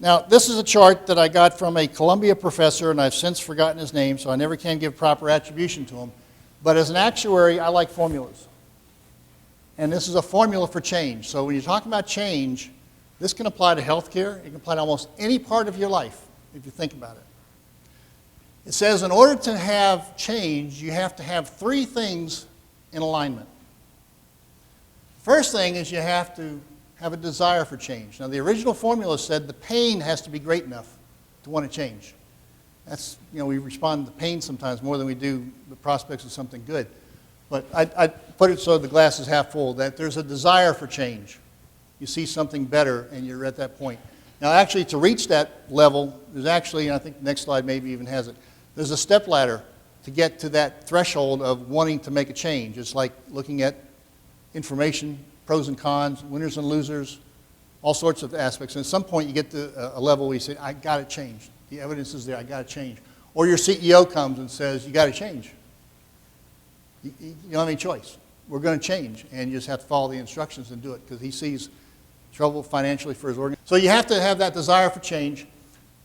Now, this is a chart that I got from a Columbia professor, and I've since forgotten his name, so I never can give proper attribution to him. But as an actuary, I like formulas. And this is a formula for change. So when you're talking about change, this can apply to healthcare. It can apply to almost any part of your life, if you think about it. It says in order to have change, you have to have three things in alignment. First thing is you have to have a desire for change. Now, the original formula said the pain has to be great enough to want to change. That's, we respond to pain sometimes more than we do the prospects of something good. But I put it so the glass is half full, that there's a desire for change. You see something better, and you're at that point. Now, actually, to reach that level, there's actually, and I think the next slide maybe even has it, there's a step ladder to get to that threshold of wanting to make a change. It's like looking at information, pros and cons, winners and losers, all sorts of aspects. And at some point, you get to a level where you say, I got to change. The evidence is there, I got to change. Or your CEO comes and says, you got to change. You don't have any choice. We're going to change, and you just have to follow the instructions and do it because he sees trouble financially for his organization. So you have to have that desire for change.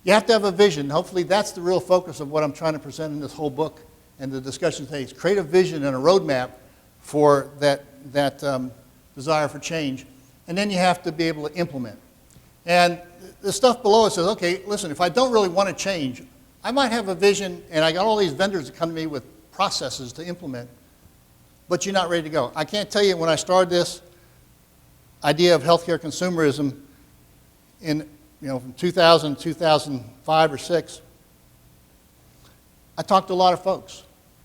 You have to have a vision. Hopefully that's the real focus of what I'm trying to present in this whole book and the discussion today is create a vision and a roadmap for that desire for change. And then you have to be able to implement. And the stuff below it says, okay, listen, if I don't really want to change, I might have a vision and I got all these vendors that come to me with processes to implement, but you're not ready to go. I can't tell you when I started this idea of healthcare consumerism in from 2000 to 2005 or 6, I talked to a lot of folks,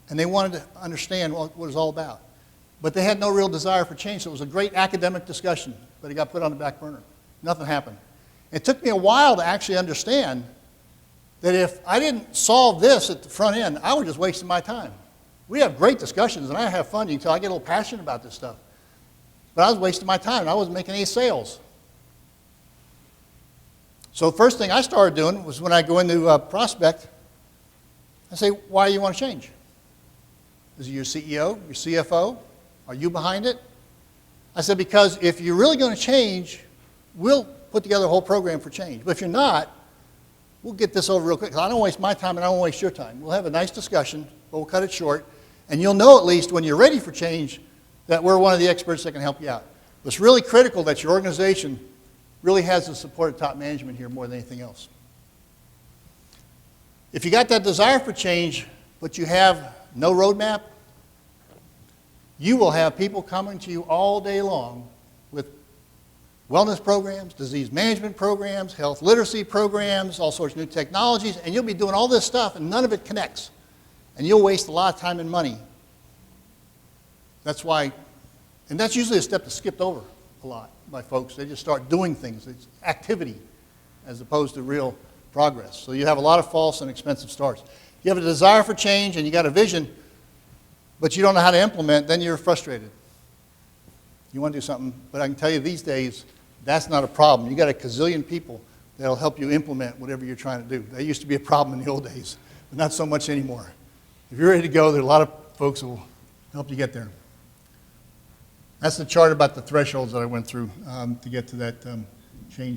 and they wanted to understand what it was all about. But they had no real desire for change, so it was a great academic discussion, but it got put on the back burner. Nothing happened. It took me a while to actually understand that if I didn't solve this at the front end, I was just wasting my time. We have great discussions, and I have fun. You can tell I get a little passionate about this stuff. But I was wasting my time, and I wasn't making any sales. So the first thing I started doing was when I go into a prospect, I say, why do you want to change? Is it your CEO, your CFO? Are you behind it? I said, because if you're really going to change, we'll put together a whole program for change. But if you're not, we'll get this over real quick. 'Cause I don't waste my time and I don't waste your time. We'll have a nice discussion, but we'll cut it short. And you'll know at least when you're ready for change that we're one of the experts that can help you out. It's really critical that your organization really has the support of top management here more than anything else. If you got that desire for change, but you have no roadmap, you will have people coming to you all day long with wellness programs, disease management programs, health literacy programs, all sorts of new technologies, and you'll be doing all this stuff and none of it connects. And you'll waste a lot of time and money. That's why, and that's usually a step that's skipped over a lot by folks. They just start doing things. It's activity as opposed to real progress. So you have a lot of false and expensive starts. If you have a desire for change and you got a vision, but you don't know how to implement, then you're frustrated. You want to do something, but I can tell you these days, that's not a problem. You got a gazillion people that'll help you implement whatever you're trying to do. That used to be a problem in the old days, but not so much anymore. If you're ready to go, there are a lot of folks who will help you get there. That's the chart about the thresholds that I went through to get to that